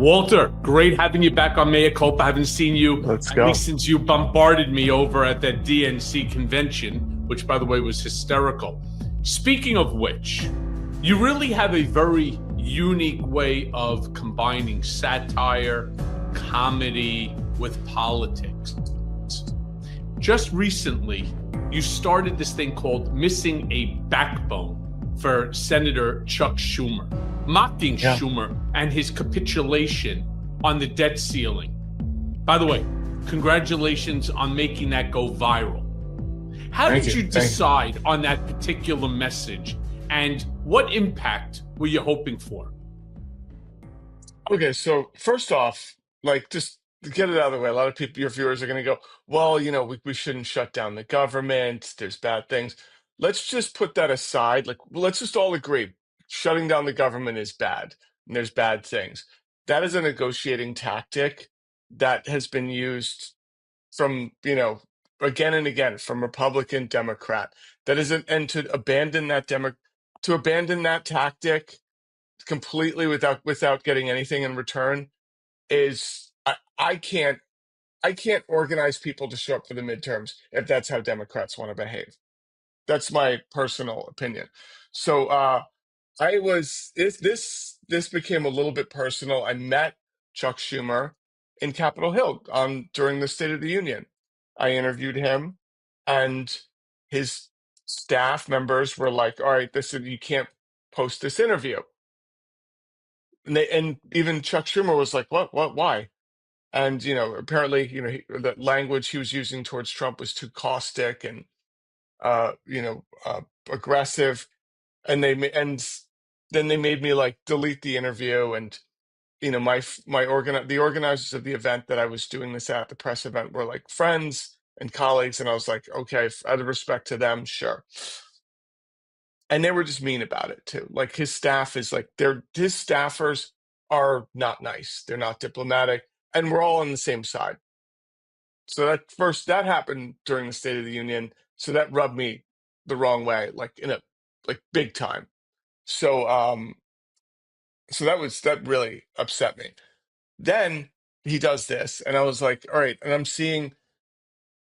Walter, great having you back on Culpa. I haven't seen you Let's at go. least since you bombarded me over at that DNC convention, which, by the way, was hysterical. Speaking of which, you really have a very unique way of combining satire, comedy with politics. Just recently, you started this thing called Missing a Backbone for Senator Chuck Schumer, mocking Schumer and his capitulation on the debt ceiling. By the way, congratulations on making that go viral. How did you decide on that particular message, and what impact were you hoping for? Okay, so first off, just to get it out of the way, a lot of people, your viewers are going to go, well, we shouldn't shut down the government. There's bad things. Let's just put that aside. Let's just all agree shutting down the government is bad and there's bad things. That is a negotiating tactic that has been used from, again and again from Republican, Democrat. That is and to abandon that tactic completely without getting anything in return is I can't organize people to show up for the midterms if that's how Democrats want to behave. That's my personal opinion. So I was this became a little bit personal. I met Chuck Schumer in Capitol Hill during the State of the Union. I interviewed him, and his staff members were like, "All right, you can't post this interview." And even Chuck Schumer was like, "What? Why?" And apparently, the language he was using towards Trump was too caustic and uh, you know, uh, aggressive. And then they made me like delete the interview. And the organizers of the event that I was doing this at, the press event, were like friends and colleagues, and I was like, okay, out of respect to them, sure. And they were just mean about it too. Like his staff is like his staffers are not nice. They're not diplomatic, and we're all on the same side. So that happened during the State of the Union. So that rubbed me the wrong way, like big time. So so that really upset me. Then he does this, and I was like, all right, and I'm seeing,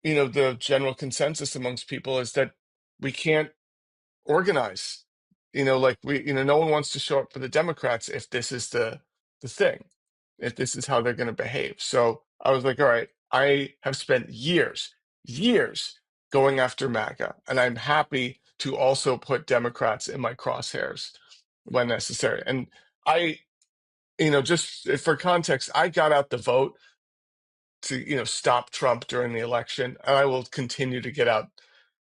the general consensus amongst people is that we can't organize. No one wants to show up for the Democrats if this is the thing, if this is how they're going to behave. So I was like, all right, I have spent years going after MAGA, and I'm happy to also put Democrats in my crosshairs when necessary. And I, just for context, I got out the vote to, stop Trump during the election, and I will continue to get out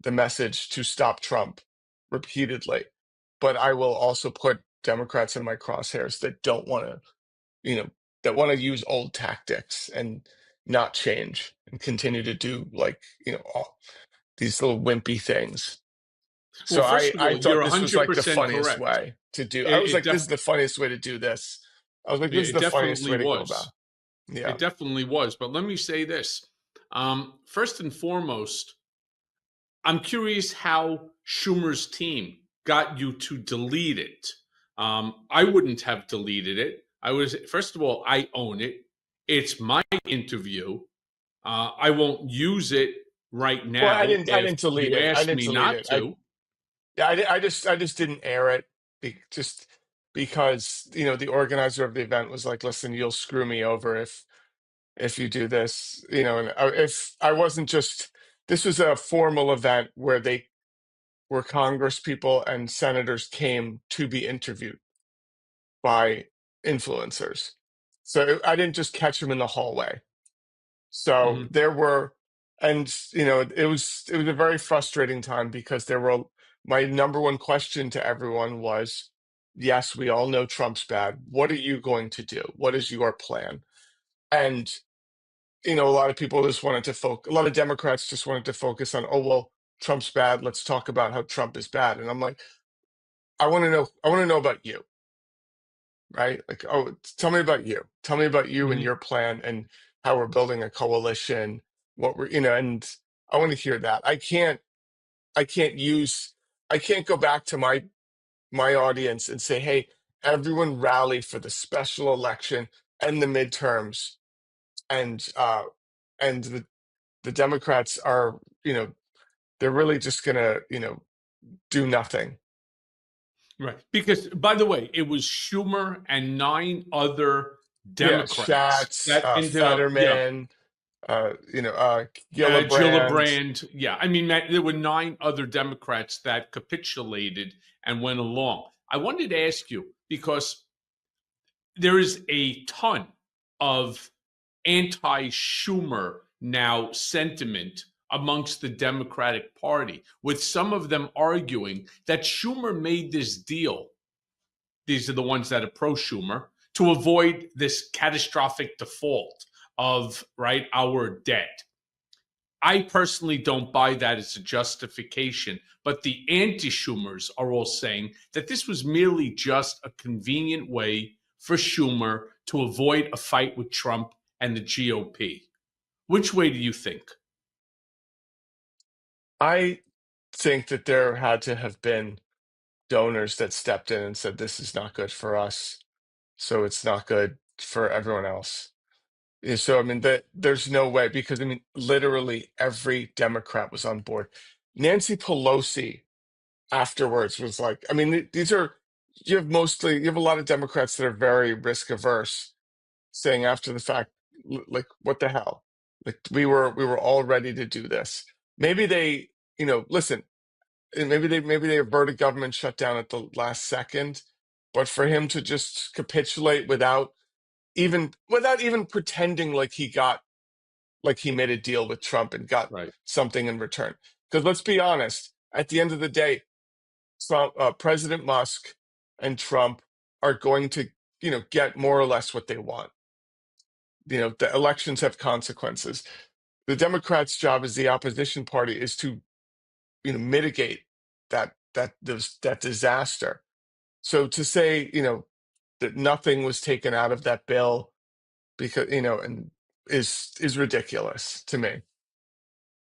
the message to stop Trump repeatedly. But I will also put Democrats in my crosshairs that don't want to, that want to use old tactics and not change and continue to do all these little wimpy things. Well, So first of I all, thought you're this was like the 100% funniest correct. way to do. I It, was it, like, this def- is the funniest way to do this. I was like, this is it the funniest definitely way to go about. was. Yeah. It definitely was. But let me say this. First and foremost, I'm curious how Schumer's team got you to delete it. I wouldn't have deleted it. First of all, I own it. It's my interview. I won't use it right Well, now I if didn't delete you it. I ask didn't me delete not it. to. I just didn't air it just because, the organizer of the event was like, listen, you'll screw me over if you do this, and if I wasn't just, this was a formal event where Congress people and senators came to be interviewed by influencers. So I didn't just catch them in the hallway. So Mhm. there were, and it was a very frustrating time because my number one question to everyone was, yes, we all know Trump's bad. What are you going to do? What is your plan? And a lot of people just wanted to focus. A lot of Democrats just wanted to focus on, oh well, Trump's bad. Let's talk about how Trump is bad. And I'm like, I want to know. I want to know about you, right? Like, oh, tell me about you. Tell me about you and Mhm. your plan and how we're building a coalition. What we're, and I want to hear that. I can't use. I can't go back to my audience and say, hey, everyone rally for the special election and the midterms, and the Democrats are, they're really just gonna, do nothing. Right. Because, by the way, it was Schumer and 9 other Yeah, Democrats Schatz, that ended up, yeah, Fetterman, Gillibrand. Gillibrand. Yeah. I mean, there were 9 other Democrats that capitulated and went along. I wanted to ask you because there is a ton of anti Schumer now sentiment amongst the Democratic Party, with some of them arguing that Schumer made this deal. These are the ones that are pro Schumer to avoid this catastrophic default of right our debt. I personally don't buy that as a justification, but the anti Schumers are all saying that this was merely just a convenient way for Schumer to avoid a fight with Trump and the GOP. Which way do you think? I think that there had to have been donors that stepped in and said, "This is not good for us, so it's not good for everyone else." Yeah, so I mean that there's no way, because I mean literally every Democrat was on board. Nancy Pelosi afterwards was like, I mean, these are, you have a lot of Democrats that are very risk averse, saying after the fact, like, what the hell? Like, we were all ready to do this. Maybe they, listen, and maybe they averted government shutdown at the last second, but for him to just capitulate without even pretending like he made a deal with Trump and got Right. something in return. Because let's be honest, at the end of the day, President Musk and Trump are going to, get more or less what they want. The elections have consequences. The Democrats' job as the opposition party is to, mitigate that disaster. So to say, that nothing was taken out of that bill because, and is ridiculous to me.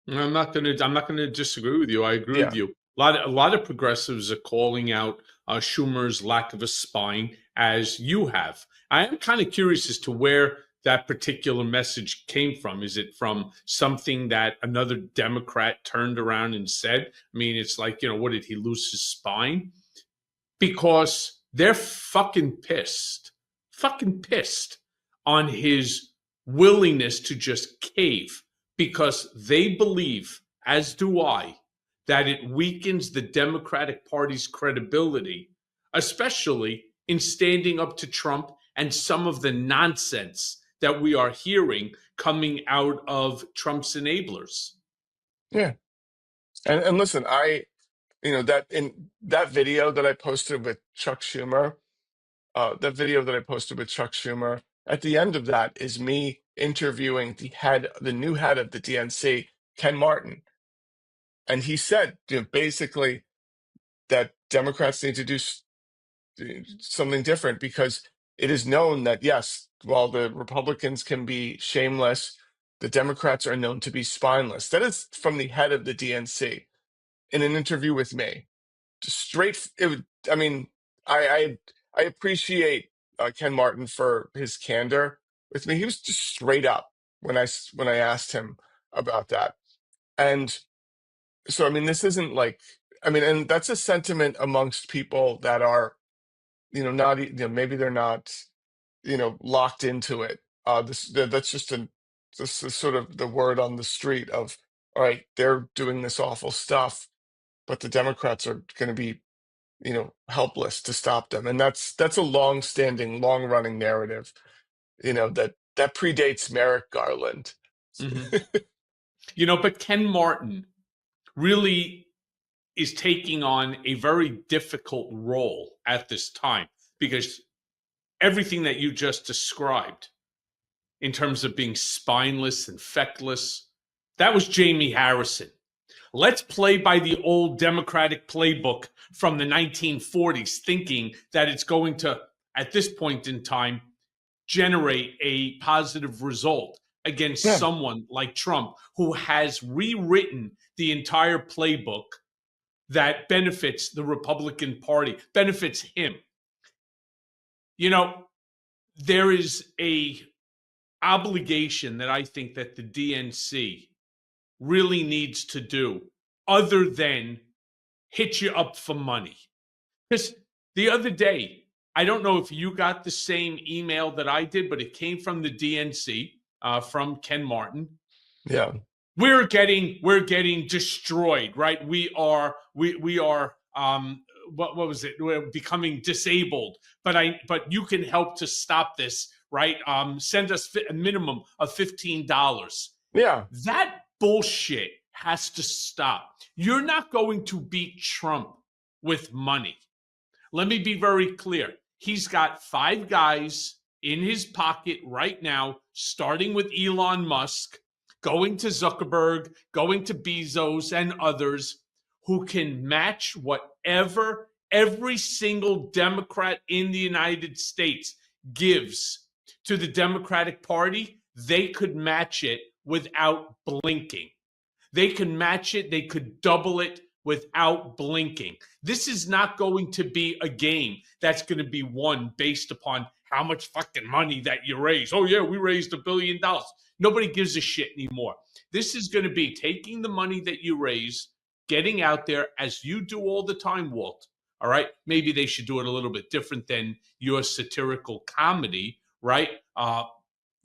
I'm not gonna disagree with you. I agree with Yeah. you. A lot of progressives are calling out Schumer's lack of a spine, as you have. I am kind of curious as to where that particular message came from. Is it from something that another Democrat turned around and said? I mean, it's like, what did he lose his spine? Because they're fucking pissed on his willingness to just cave because they believe, as do I, that it weakens the Democratic Party's credibility, especially in standing up to Trump and some of the nonsense that we are hearing coming out of Trump's enablers. Yeah. And listen, that in that video that I posted with Chuck Schumer, at the end of that is me interviewing the new head of the DNC, Ken Martin. And he said, basically that Democrats need to do something different, because it is known that, yes, while the Republicans can be shameless, the Democrats are known to be spineless. That is from the head of the DNC in an interview with me. Just straight. I mean, I appreciate Ken Martin for his candor with me. He was just straight up when I asked him about that. And so, I mean, this isn't like, I mean, and that's a sentiment amongst people that are, not, maybe they're not, locked into it. That's just this is sort of the word on the street of, all right, they're doing this awful stuff, but the Democrats are going to be, helpless to stop them. And that's a long-standing, long-running narrative, that predates Merrick Garland. Mhm. But Ken Martin really is taking on a very difficult role at this time because everything that you just described in terms of being spineless and feckless, that was Jamie Harrison. Let's play by the old Democratic playbook from the 1940s, thinking that it's going to, at this point in time, generate a positive result against Yeah, someone like Trump, who has rewritten the entire playbook that benefits the Republican Party, benefits him. You know, there is a obligation that I think that the DNC really needs to do other than hit you up for money. Because the other day, I don't know if you got the same email that I did, but it came from the DNC, from Ken Martin. Yeah. We're getting destroyed, right? We are what was it? We're becoming disabled. But you can help to stop this, right? Send us a minimum of $15. Yeah. That bullshit has to stop. You're not going to beat Trump with money. Let me be very clear. He's got five guys in his pocket right now, starting with Elon Musk, going to Zuckerberg, going to Bezos, and others who can match whatever every single Democrat in the United States gives to the Democratic Party. They could match it without blinking. They can match it, they could double it without blinking. This is not going to be a game that's going to be won based upon how much fucking money that you raise. Oh, yeah, we raised $1 billion. Nobody gives a shit anymore. This is going to be taking the money that you raise, getting out there as you do all the time, Walt. All right. Maybe they should do it a little bit different than your satirical comedy, right?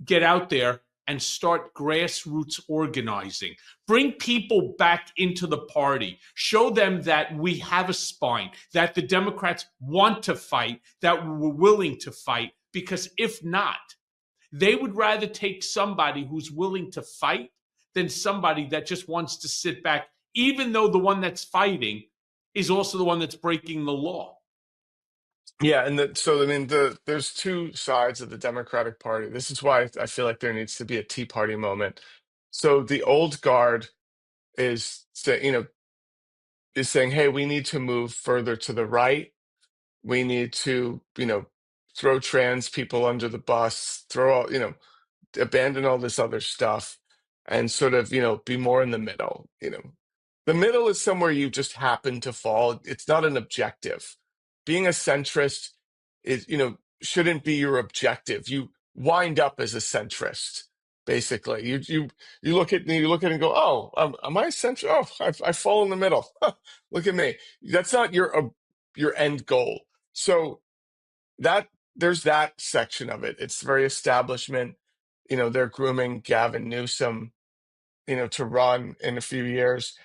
Get out there and start grassroots organizing. Bring people back into the party. Show them that we have a spine, that the Democrats want to fight, that we're willing to fight. Because if not, they would rather take somebody who's willing to fight than somebody that just wants to sit back, even though the one that's fighting is also the one that's breaking the law. Yeah, and so I mean, there's two sides of the Democratic Party. This is why I feel like there needs to be a Tea Party moment. So the old guard is is saying, hey, we need to move further to the right. We need to, throw trans people under the bus, throw all, abandon all this other stuff and sort of, be more in the middle. The middle is somewhere you just happen to fall. It's not an objective. Being a centrist is, shouldn't be your objective. You wind up as a centrist, basically. You look at it and go, oh, am I a centrist? Oh, I fall in the middle. Look at me. That's not your end goal. So that there's that section of it. It's very establishment. They're grooming Gavin Newsom, to run in a few years.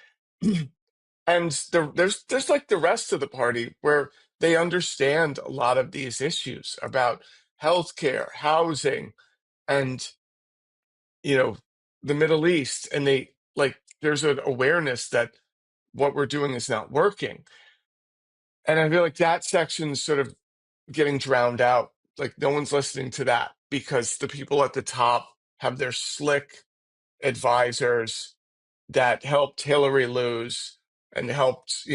And there's like the rest of the party where they understand a lot of these issues about healthcare, housing, and the Middle East, and they like there's an awareness that what we're doing is not working. And I feel like that section's sort of getting drowned out. Like no one's listening to that because the people at the top have their slick advisors that helped Hillary lose and helped,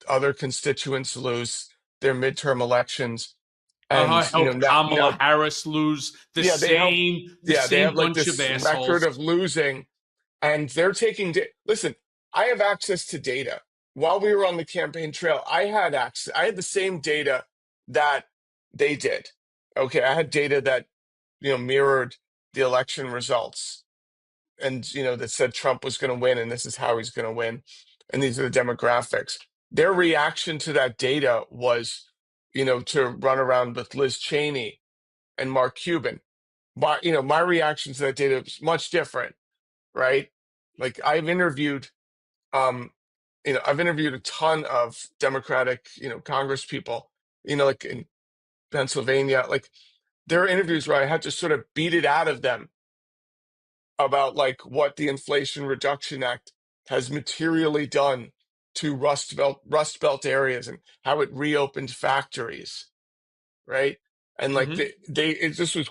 other constituents lose their midterm elections. And, Help Kamala now, Harris lose the yeah, same the they have same like bunch of this record assholes. of losing, and they're taking, listen, I have access to data. While we were on the campaign trail, I had access, I had the same data that they did. Okay. I had data that, mirrored the election results and that said Trump was going to win and this is how he's going to win and these are the demographics. Their reaction to that data was to run around with Liz Cheney and Mark Cuban. My reaction to that data was much different, right? Like um I've interviewed a ton of Democratic Congress people, like in Pennsylvania. Like there are interviews where I had to sort of beat it out of them about like what the Inflation Reduction Act has materially done to Rust Belt areas and how it reopened factories, right? And like Hmm. this was,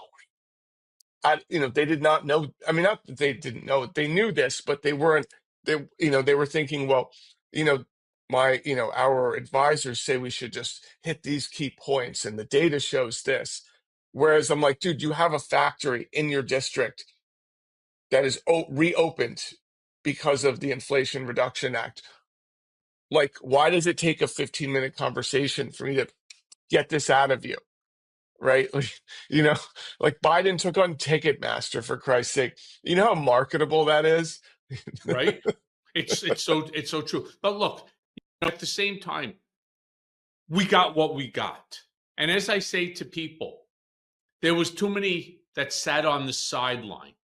they did not know. I mean, not that they didn't know, they knew this, but they weren't. They were thinking, well, you know, our advisors say we should just hit these key points, and the data shows this. Whereas I'm like, dude, you have a factory in your district that is reopened because of the Inflation Reduction Act. Like, why does it take a 15-minute conversation for me to get this out of you? right? Like, you know, like Biden took on Ticketmaster, for Christ's sake. You know how marketable that is? right? It's so true. But look, at the same time, we got what we got. And as I say to people, there was too many that sat on the sideline.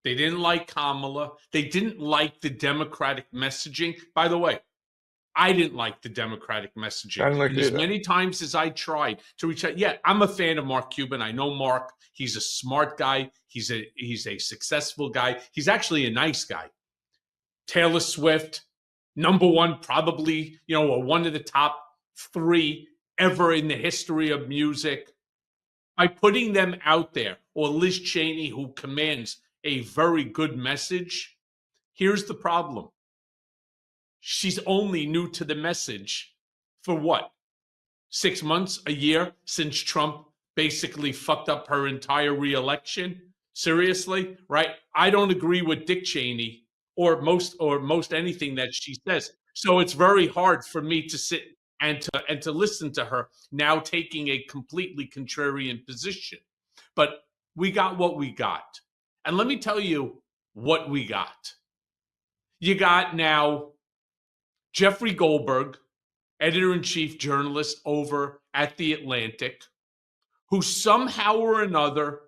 They didn't like Kamala. They didn't like the Democratic messaging. By the way, I didn't like the Democratic I messaging. don't like And it as either. many times as I tried to reach out, yeah, I'm a fan of Mark Cuban. I know Mark. He's a smart guy. He's a successful guy. He's actually a nice guy. Taylor Swift, number one, probably, or one of the top three ever in the history of music. By putting them out there, or Liz Cheney, who commands a very good message, here's the problem. She's only new to the message for what? 6 months, a year since Trump basically fucked up her entire reelection? Seriously, right? I don't agree with Dick Cheney or most anything that she says. So it's very hard for me to sit and to listen to her now taking a completely contrarian position. But we got what we got. And let me tell you what we got. You got now Jeffrey Goldberg, editor in chief journalist over at The Atlantic, who somehow or another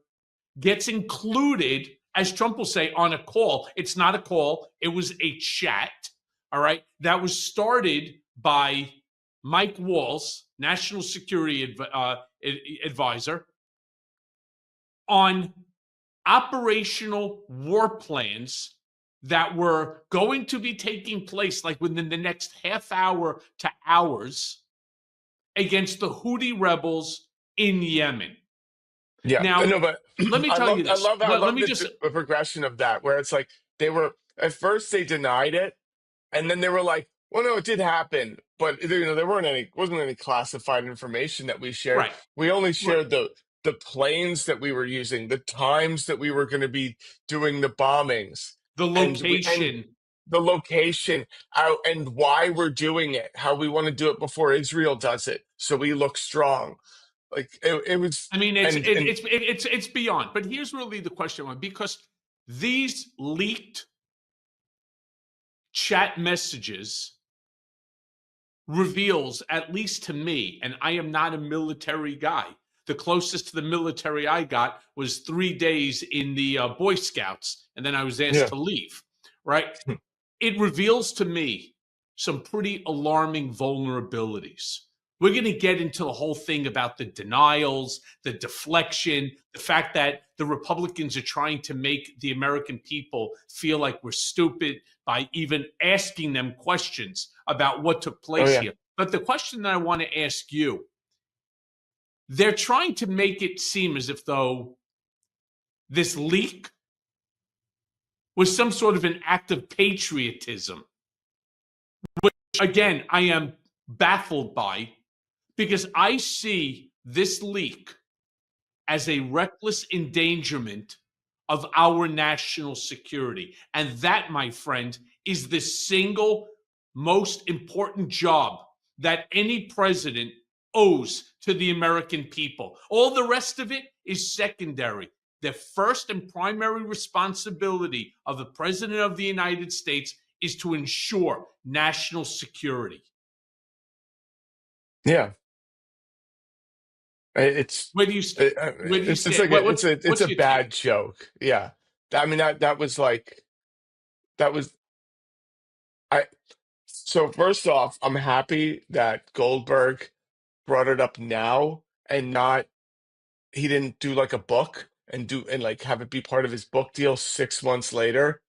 gets included, as Trump will say, on a call. It's not a call, it was a chat, all right, that was started by Mike Walls, National Security Advisor, on operational war plans that were going to be taking place like within the next half hour to hours against the Houthi rebels in Yemen. Yeah, Now, no, but let me I tell you love, I this. love, I Let love me just, the progression of that, where it's like they were at first they denied it, and then they were like, "Well, no, it did happen, but there wasn't any classified information that we shared. right, We only right, shared the planes that we were using, the times that we were going to be doing the bombings, the and location. the location, how and why we're doing it, how we want to do it before Israel does it, so we look strong." Like it was, I mean, it's and it, and it's beyond. But here's really the question: because these leaked chat messages reveals, at least to me, and I am not a military guy. The closest to the military I got was 3 days in the Boy Scouts, and then I was asked yeah, to leave. Right? It reveals to me some pretty alarming vulnerabilities. We're going to get into the whole thing about the denials, the deflection, the fact that the Republicans are trying to make the American people feel like we're stupid by even asking them questions about what took oh place yeah, here. But the question that I want to ask you, they're trying to make it seem as if though this leak was some sort of an act of patriotism. Again, I am baffled by, because I see this leak as a reckless endangerment of our national security. And that, my friend, is the single most important job that any president owes to the American people. All the rest of it is secondary. The first and primary responsibility of the president of the United States is to ensure national security. yeah. It's Where do you it, where do you it's stand? like it's What's a your bad take? joke. Yeah, I mean that was like that was I. So first off, I'm happy that Goldberg brought it up now and not he didn't do like a book and like have it be part of his book deal 6 months later.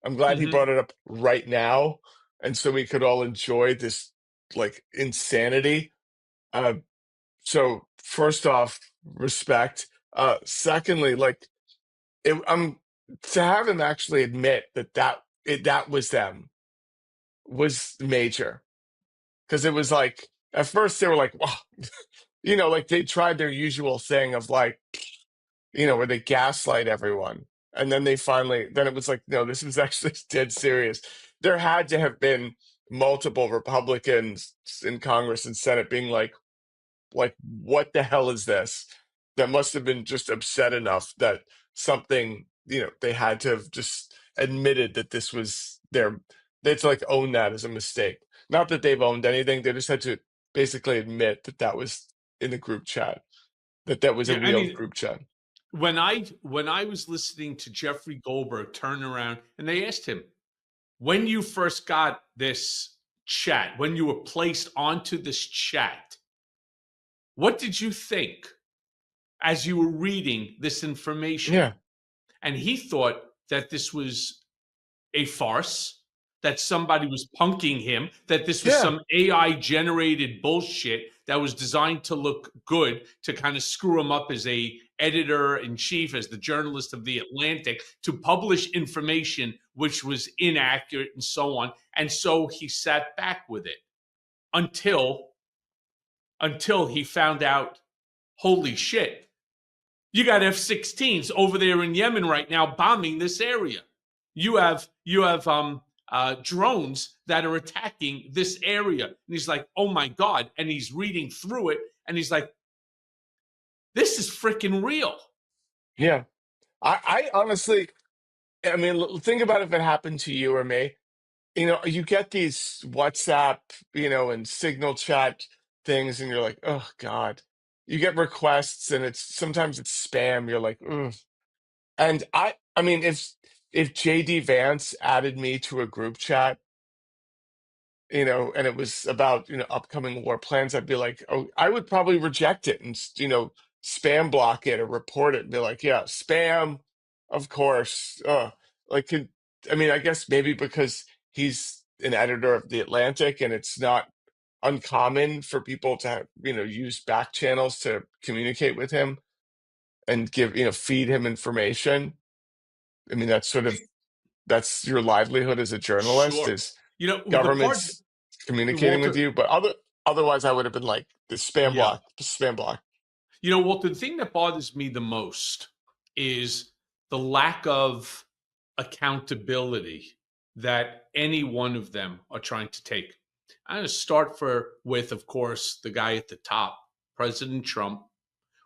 I'm glad he Hmm. brought it up right now, and so we could all enjoy this like insanity. Uh, so first off, respect. Secondly, like I'm to have him actually admit that was them was major, because it was like at first they were like, wow, like they tried their usual thing of like, where they gaslight everyone. And then then it was like, no, this was actually dead serious. There had to have been multiple Republicans in Congress and Senate being like, what the hell is this? that must have been just upset enough that something, they had to have just admitted that this was their, they had to like own that as a mistake. Not that they've owned anything, they just had to basically admit that that was in the group chat, that that was a Yeah, I real mean, group chat. when I was listening to Jeffrey Goldberg turn around and they asked him, when you first got this chat, when you were placed onto this chat, what did you think as you were reading this information? Yeah, And he thought that this was a farce, that somebody was punking him, that this was yeah, some AI generated bullshit that was designed to look good to kind of screw him up as a editor in chief, as the journalist of the Atlantic, to publish information which was inaccurate and so on. And so he sat back with it until he found out, holy shit, you got F-16s over there in Yemen right now bombing this area. You have drones that are attacking this area. And he's like, oh my God. And he's reading through it and he's like, this is freaking real. yeah. I honestly, I mean, think about if it happened to you or me. You get these WhatsApp, and Signal chat things, and you're like, oh God. You get requests, and it's sometimes it's spam. You're like, ugh. And I mean, if JD Vance added me to a group chat, and it was about, upcoming war plans, I'd be like, oh, I would probably reject it and, spam block it or report it and be like, yeah, spam, of course. Like, I mean, I guess maybe because he's an editor of the Atlantic and it's not uncommon for people to, use back channels to communicate with him and give, feed him information. I mean, that's your livelihood as a journalist, Sure. is The part, governments communicating with Walter, you. But otherwise, I would have been like the spam yeah. block, the spam block. Walter, the thing that bothers me the most is the lack of accountability that any one of them are trying to take. I'm going to start with, of course, the guy at the top, President Trump,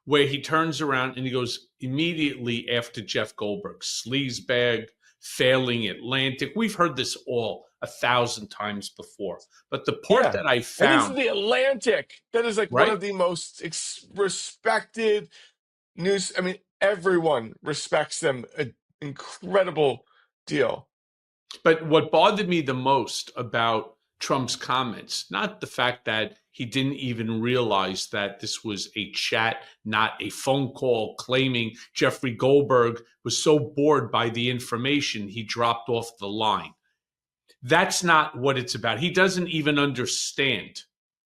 where he turns around and he goes immediately after Jeff Goldberg, sleazebag, failing Atlantic. We've heard this all 1,000 times before. But the part Yeah, that I and this is found, the Atlantic. That is like one right? of the most respected news. I mean, everyone respects them. An incredible deal. But what bothered me the most about Trump's comments, not the fact that he didn't even realize that this was a chat, not a phone call, claiming Jeffrey Goldberg was so bored by the information he dropped off the line. That's not what it's about. He doesn't even understand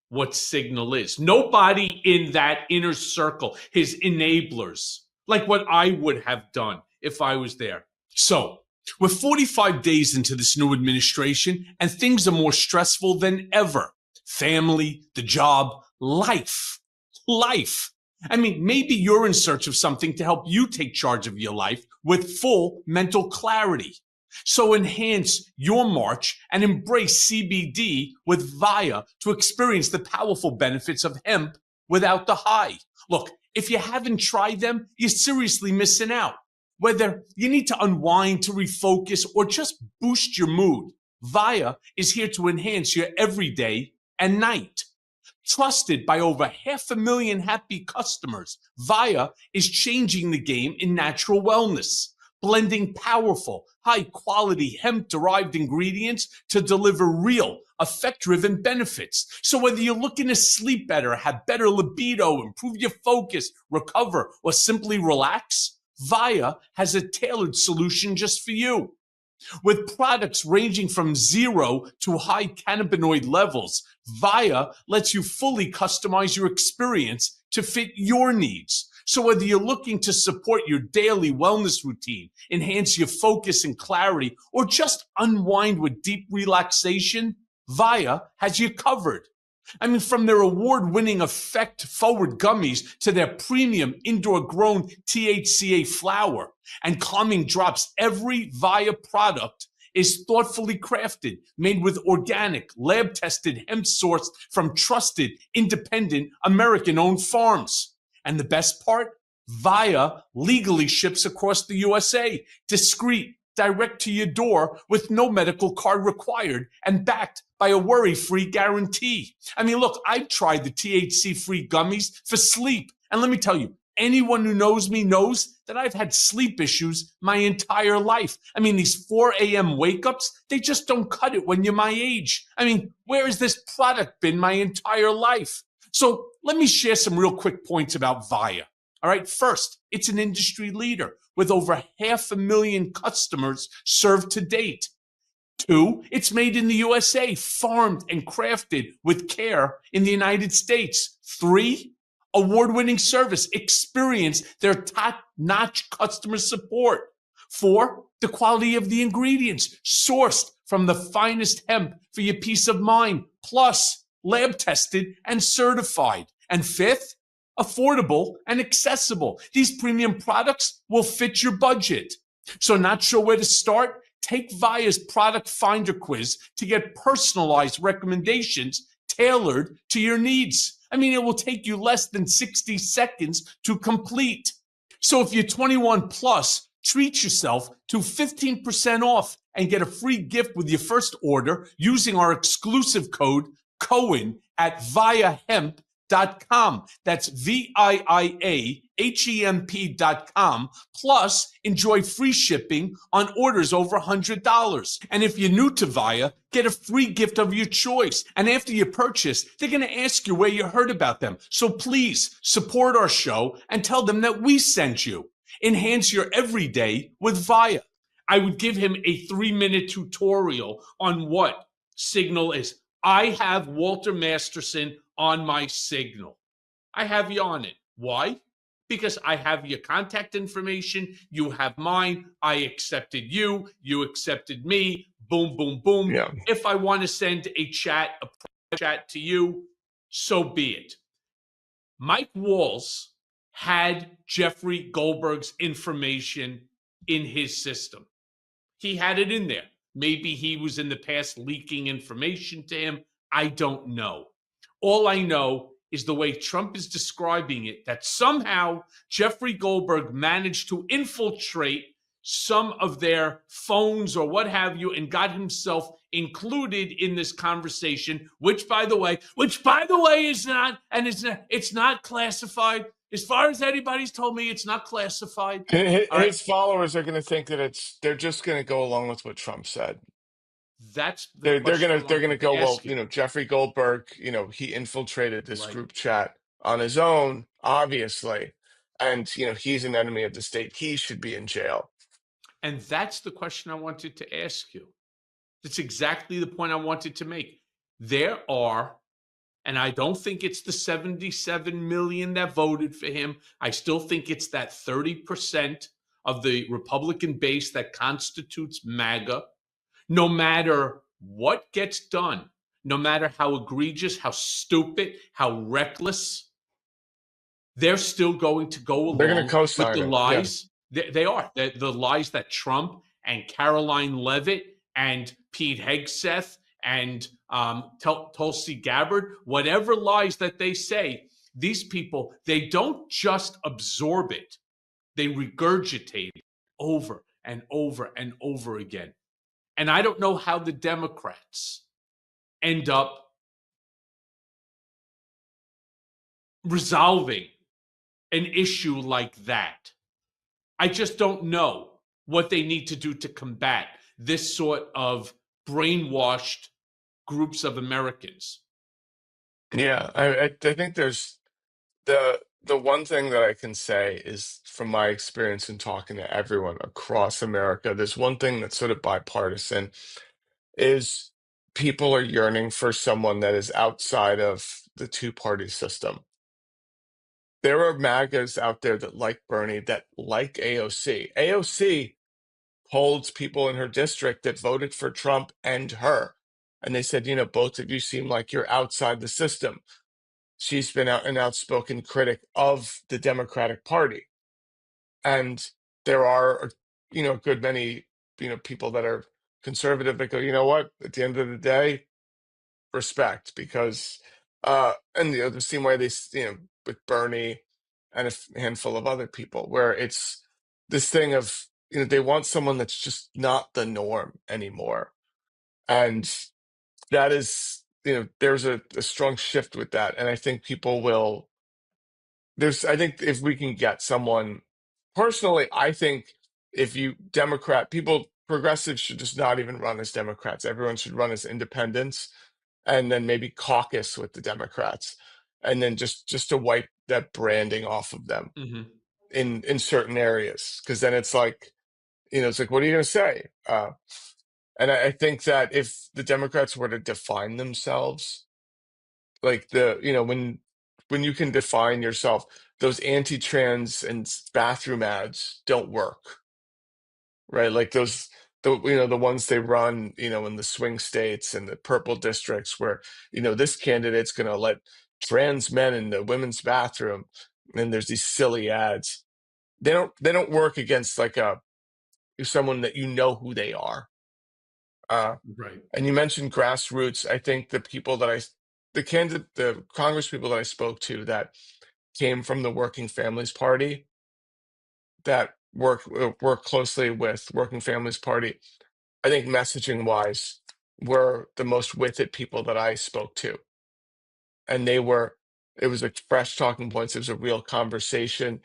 what signal is. Nobody in that inner circle, his enablers, like what I would have done if I was there. So, we're 45 days into this new administration, and things are more stressful than ever. Family, the job, life. Life. I mean, maybe you're in search of something to help you take charge of your life with full mental clarity. So enhance your march and embrace CBD with VIA to experience the powerful benefits of hemp without the high. Look, if you haven't tried them, you're seriously missing out. Whether you need to unwind, to refocus, or just boost your mood, VIA is here to enhance your everyday and night. Trusted by over 500,000 happy customers, VIA is changing the game in natural wellness, blending powerful, high-quality hemp-derived ingredients to deliver real, effect-driven benefits. So whether you're looking to sleep better, have better libido, improve your focus, recover, or simply relax, VIA has a tailored solution just for you. With products ranging from 0 to high cannabinoid levels, VIA lets you fully customize your experience to fit your needs. So whether you're looking to support your daily wellness routine, enhance your focus and clarity, or just unwind with deep relaxation, VIA has you covered. I mean, from their award-winning effect-forward gummies to their premium indoor-grown THCA flower and calming drops, every VIA product is thoughtfully crafted, made with organic, lab-tested hemp sourced from trusted, independent, American-owned farms. And the best part? Via legally ships across the USA, discreet, direct to your door with no medical card required and backed by a worry-free guarantee. I mean, look, I've tried the THC-free gummies for sleep. And let me tell you, anyone who knows me knows that I've had sleep issues my entire life. I mean, these 4 a.m. wake-ups, they just don't cut it when you're my age. I mean, where has this product been my entire life? So let me share some real quick points about Via. All right, first, it's an industry leader with over 500,000 customers served to date. 2, it's made in the USA, farmed and crafted with care in the United States. 3, award-winning service, experience their top-notch customer support. 4, the quality of the ingredients, sourced from the finest hemp for your peace of mind, plus lab tested and certified. And 5th, affordable and accessible. These premium products will fit your budget. So not sure where to start? Take Via's product finder quiz to get personalized recommendations tailored to your needs. I mean, it will take you less than 60 seconds to complete. So if you're 21 plus, treat yourself to 15% off and get a free gift with your first order using our exclusive code Cohen at viahemp.com. That's VIIAHEMP.com. Plus, enjoy free shipping on orders over $100. And if you're new to Via, get a free gift of your choice. And after you purchase, they're going to ask you where you heard about them. So please support our show and tell them that we sent you. Enhance your everyday with Via. I would give him a 3-minute tutorial on what Signal is. I have Walter Masterson on my Signal. I have you on it. Why? Because I have your contact information. You have mine. I accepted you. You accepted me. Boom, boom, boom. Yeah. If I want to send a private chat to you, so be it. Mike Walls had Jeffrey Goldberg's information in his system. He had it in there. Maybe he was in the past leaking information to him. I don't know. All I know is the way Trump is describing it, that somehow Jeffrey Goldberg managed to infiltrate some of their phones or what have you and got himself included in this conversation, which by the way is not, and it's not classified. As far as anybody's told me, it's not classified. All right. His followers are going to think that they're just going to go along with what Trump said. That's the They're question I gonna wanted go, to well, ask you. Jeffrey Goldberg, he infiltrated this Right. group chat on his own, obviously, and he's an enemy of the state. He should be in jail. And that's the question I wanted to ask you. That's exactly the point I wanted to make. There are, and I don't think it's the 77 million that voted for him. I still think it's that 30% of the Republican base that constitutes MAGA. No matter what gets done, no matter how egregious, how stupid, how reckless, they're still going to go They're going to along with co-sign the him. Yeah. lies. They are. The lies that Trump and Caroline Leavitt and Pete Hegseth and Tulsi Gabbard, whatever lies that they say, these people, they don't just absorb it, they regurgitate it over and over and over again. And I don't know how the Democrats end up resolving an issue like that. I just don't know what they need to do to combat this sort of brainwashed groups of Americans. Yeah, I think there's the one thing that I can say is from my experience in talking to everyone across America, there's one thing that's sort of bipartisan is people are yearning for someone that is outside of the two-party system. There are MAGAs out there that like Bernie, that like AOC. AOC holds people in her district that voted for Trump and her. And they said, both of you seem like you're outside the system. She's been an outspoken critic of the Democratic Party. And there are, a good many, people that are conservative that go, you know what, at the end of the day, respect, because, and the same way they, with Bernie, and a handful of other people, where it's this thing of, they want someone that's just not the norm anymore. And that is, there's a strong shift with that. And I think people will, I think if we can get someone, personally, I think if you progressives should just not even run as Democrats. Everyone should run as independents, and then maybe caucus with the Democrats, and then just to wipe that branding off of them Mhm. in certain areas. Because then it's like, it's like, what are you going to say? And I think that if the Democrats were to define themselves, like when you can define yourself, those anti-trans and bathroom ads don't work, right? Like the ones they run, in the swing states and the purple districts, where this candidate's going to let trans men in the women's bathroom, and there's these silly ads. They don't work against like someone that who they are. Right. And you mentioned grassroots. I think the Congress people that I spoke to that came from the Working Families Party, that work closely with Working Families Party, I think messaging wise, were the most with it people that I spoke to. And it was like fresh talking points. It was a real conversation.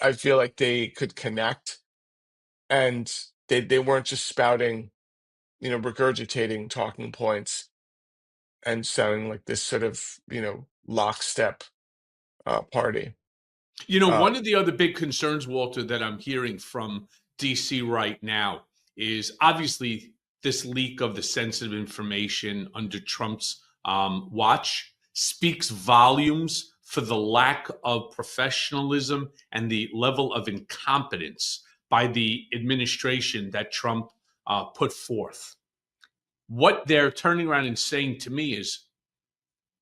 I feel like they could connect, and they weren't just spouting, regurgitating talking points and sounding like this sort of, lockstep party. Uh, One of the other big concerns, Walter, that I'm hearing from DC right now is obviously this leak of the sensitive information under Trump's watch speaks volumes for the lack of professionalism and the level of incompetence by the administration that Trump put forth. What they're turning around and saying to me is,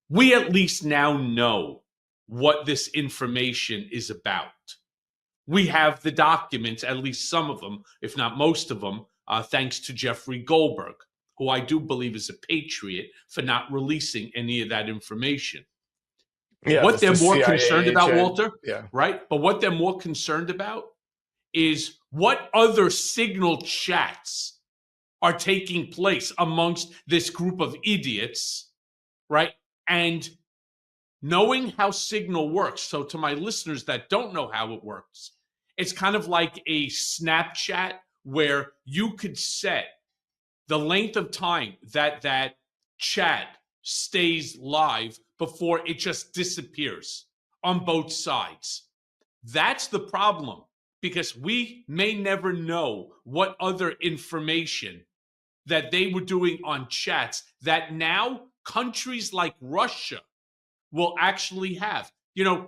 we at least now know what this information is about. We have the documents, at least some of them, if not most of them, thanks to Jeffrey Goldberg, who I do believe is a patriot for not releasing any of that information. yeah, What this they're the more CIA concerned about, agent. Walter, Yeah. right? But what they're more concerned about is what other signal chats are taking place amongst this group of idiots, right? And knowing how Signal works. So, to my listeners that don't know how it works, it's kind of like a Snapchat where you could set the length of time that that chat stays live before it just disappears on both sides. That's the problem, because we may never know what other information that they were doing on chats that now countries like Russia will actually have.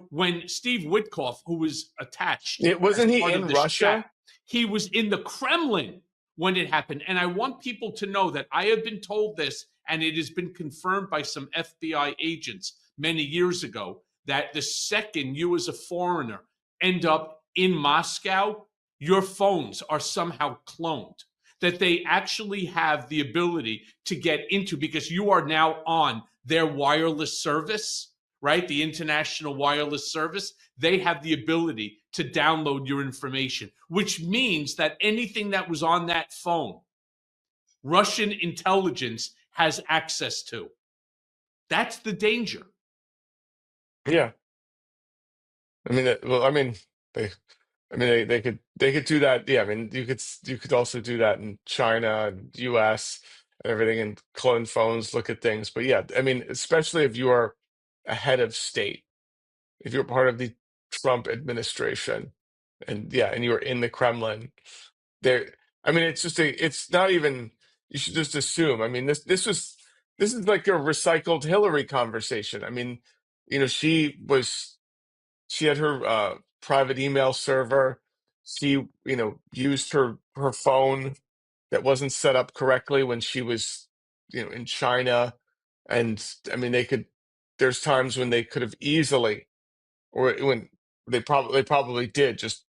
When Steve Witkoff, who was attached as Wasn't he part of in this chat, Russia? he was in the Kremlin when it happened. And I want people to know that I have been told this, and it has been confirmed by some FBI agents many years ago, that the second you, as a foreigner, end up in Moscow, your phones are somehow cloned. That they actually have the ability to get into, because you are now on their wireless service, right? The international wireless service, they have the ability to download your information, which means that anything that was on that phone, Russian intelligence has access to. That's the danger. Yeah. I mean, they, they could do that. Yeah. I mean, you could also do that in China and US and everything, and clone phones, look at things. But yeah, I mean, especially if you are a head of state, if you're part of the Trump administration, and yeah, and you're in the Kremlin, there, I mean, it's not even, you should just assume. I mean, this is like a recycled Hillary conversation. I mean, she had her private email server. She, used her phone that wasn't set up correctly when she was, in China. And I mean, there's times when they could have easily, or when they probably did, just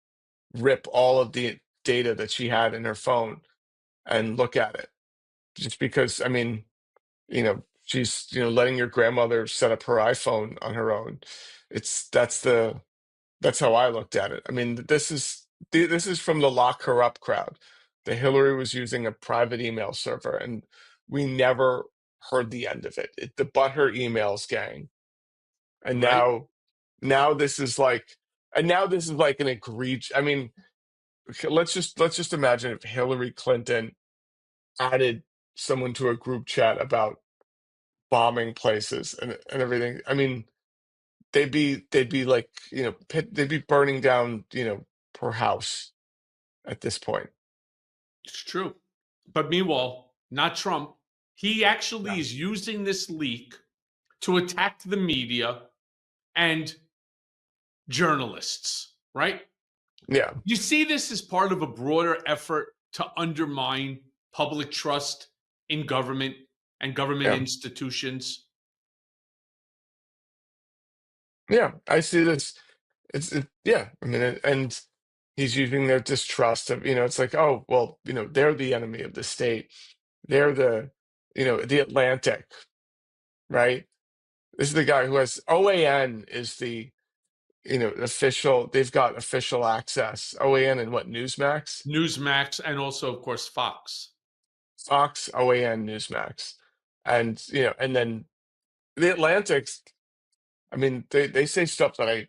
rip all of the data that she had in her phone and look at it. Just because, I mean, she's, letting your grandmother set up her iPhone on her own. That's the That's how I looked at it. I mean, this is from the lock her up crowd. The Hillary was using a private email server, and we never heard the end of it. The but her emails gang, and right? now this is like, and now this is like an egregious. I mean, let's just imagine if Hillary Clinton added someone to a group chat about bombing places and everything. I mean, they'd be like, they'd be burning down, per house at this point. It's true. But meanwhile, not Trump. He actually Yeah. is using this leak to attack the media and journalists, right? Yeah. You see this as part of a broader effort to undermine public trust in government and government Yeah. institutions. Yeah. I see this. Yeah. I mean, and he's using their distrust of, it's like, oh, well, they're the enemy of the state. They're the Atlantic, right? This is the guy who has OAN is the, official, they've got official access. OAN and what, Newsmax? Newsmax, and also, of course, Fox. Fox, OAN, Newsmax. And then the Atlantics, I mean, they say stuff that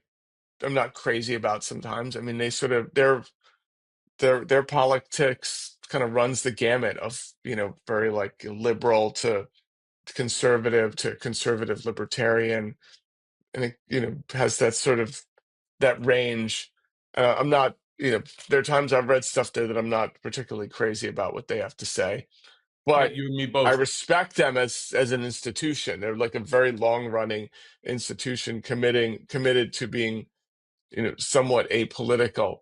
I'm not crazy about sometimes. I mean, they sort of their politics kind of runs the gamut of, very like liberal to conservative libertarian, and it, has that sort of that range. I'm not, there are times I've read stuff there that I'm not particularly crazy about what they have to say, Right, but you and me I both. respect them as an institution. They're like a very long running institution, committed to being, somewhat apolitical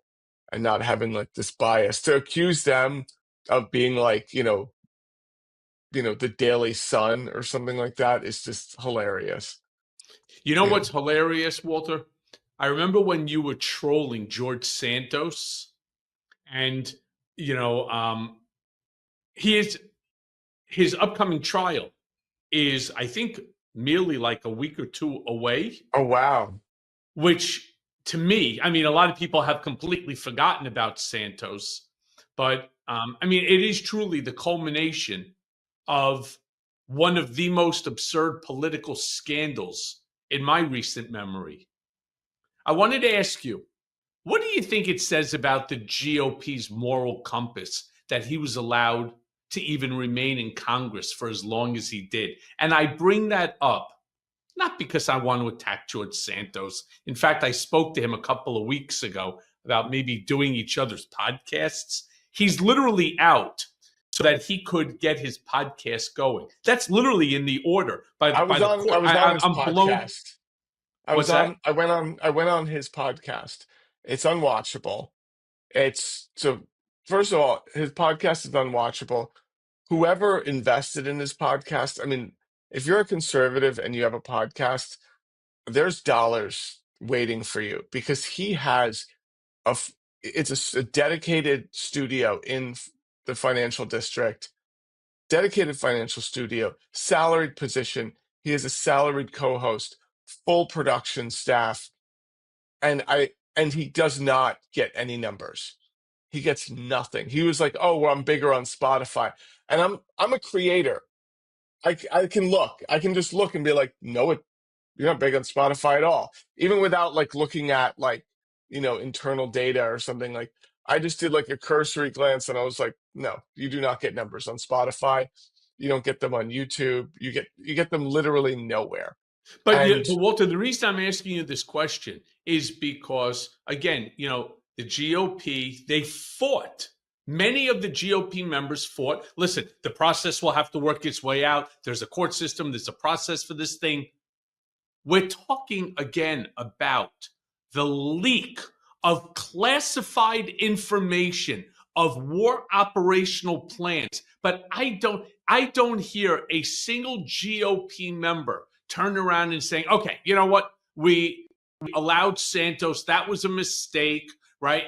and not having like this bias. To accuse them of being like, the Daily Sun or something like that is just hilarious. You know You know, what's hilarious, Walter? I remember when you were trolling George Santos, and you know, he is his upcoming trial is, I think, merely like a week or two away, oh wow. which to me, I mean, a lot of people have completely forgotten about Santos, but I mean, it is truly the culmination of one of the most absurd political scandals in my recent memory. I wanted to ask you, what do you think it says about the GOP's moral compass that he was allowed to even remain in Congress for as long as he did? And I bring that up not because I want to attack George Santos. In fact, I spoke to him a couple of weeks ago about maybe doing each other's podcasts. He's literally out so that he could get his podcast going. That's literally in the order by the I court. was on his I'm blown. podcast. What's that? I went on his podcast. It's unwatchable. It's so First of all, his podcast is unwatchable. Whoever invested in his podcast, I mean, if you're a conservative and you have a podcast, there's dollars waiting for you because he has it's a dedicated studio in the financial district, dedicated financial studio, salaried position. He has a salaried co-host, full production staff, and he does not get any numbers. He gets nothing. He was like, "Oh, well, I'm bigger on Spotify," and I'm a creator. I can look. I can just look and be like, "No, you're not big on Spotify at all," even without like looking at like, internal data or something. Like I just did like a cursory glance and I was like, no, you do not get numbers on Spotify. You don't get them on YouTube. You get them literally nowhere. But yeah, And but Walter, the reason I'm asking you this question is because, again, the GOP, they fought. Many of the GOP members fought. Listen, the process will have to work its way out. There's a court system, there's a process for this thing. We're talking again about the leak of classified information of war operational plans. But I don't hear a single GOP member turn around and saying, okay, you know what? We allowed Santos. That was a mistake, right?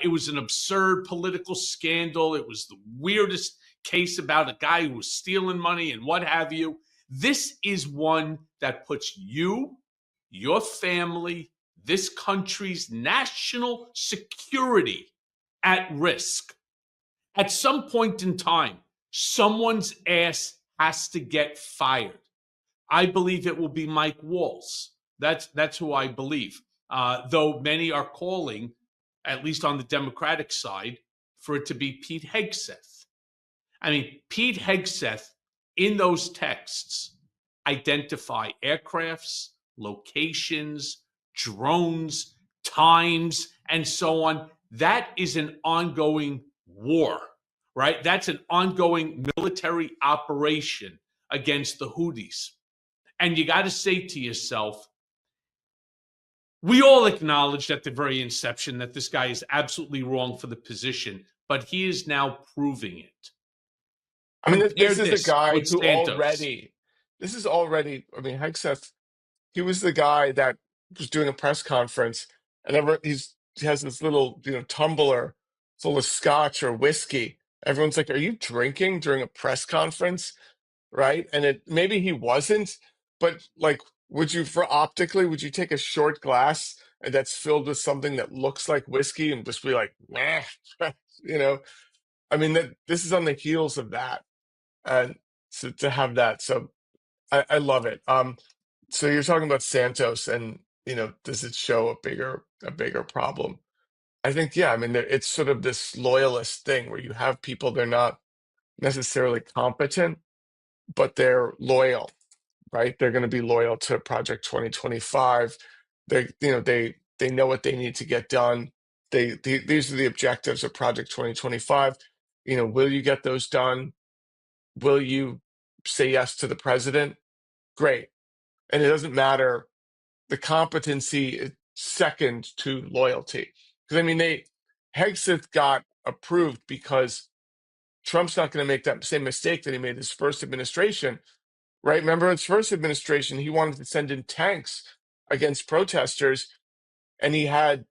It was an absurd political scandal. It was the weirdest case about a guy who was stealing money and what have you. This is one that puts you, your family, this country's national security at risk. At some point in time, someone's ass has to get fired. I believe it will be Mike Waltz. That's who I believe. Though many are calling, at least on the Democratic side, for it to be Pete Hegseth. I mean, Pete Hegseth in those texts identify aircrafts, locations, drones, times, and so on. That is an ongoing war, right? That's an ongoing military operation against the Houthis. And you got to say to yourself, we all acknowledged at the very inception that this guy is absolutely wrong for the position, but he is now proving it. I mean, Compare this is a this guy with who Santos. this is already, I mean, Hegseth, he was the guy that was doing a press conference, and he has this little, tumbler full of scotch or whiskey. Everyone's like, "Are you drinking during a press conference?" Right? And maybe he wasn't, but like, would you take a short glass that's filled with something that looks like whiskey and just be like, "Nah," you know? I mean, this is on the heels of that, and to have that, so I love it. So you're talking about Santos, and does it show a bigger problem? I think, yeah. I mean, it's sort of this loyalist thing where you have people, they're not necessarily competent, but they're loyal, right? They're going to be loyal to Project 2025. They know what they need to get done. These are the objectives of Project 2025. Will you get those done? Will you say yes to the president? Great. And it doesn't matter. The competency is second to loyalty. Because I mean, Hegseth got approved because Trump's not going to make that same mistake that he made his first administration, right? Remember his first administration, he wanted to send in tanks against protesters, and he had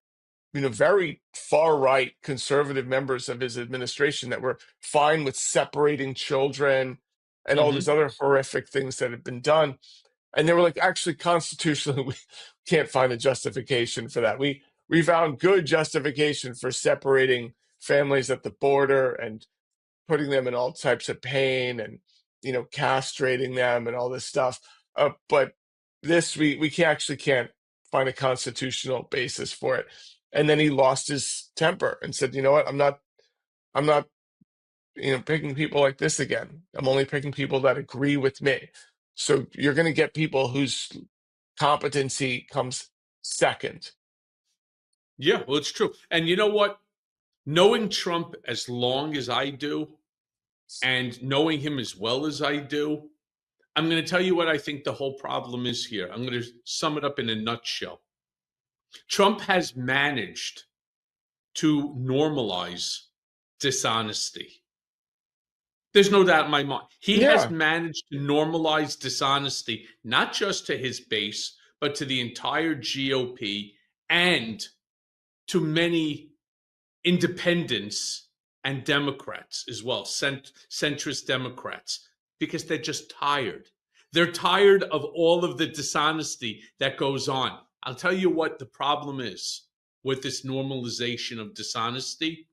very far right conservative members of his administration that were fine with separating children and all these Mm-hmm. other horrific things that had been done. And they were like, actually, constitutionally, we can't find a justification for that. We found good justification for separating families at the border and putting them in all types of pain and castrating them and all this stuff. But this actually can't find a constitutional basis for it. And then he lost his temper and said, "You know what? I'm not picking people like this again. I'm only picking people that agree with me." So you're going to get people whose competency comes second. Yeah, well, it's true. And you know what? Knowing Trump as long as I do and knowing him as well as I do, I'm going to tell you what I think the whole problem is here. I'm going to sum it up in a nutshell. Trump has managed to normalize dishonesty. There's no doubt in my mind. He has Yeah. managed to normalize dishonesty, not just to his base, but to the entire GOP and to many independents and Democrats as well, centrist Democrats, because they're just tired. They're tired of all of the dishonesty that goes on. I'll tell you what the problem is with this normalization of dishonesty.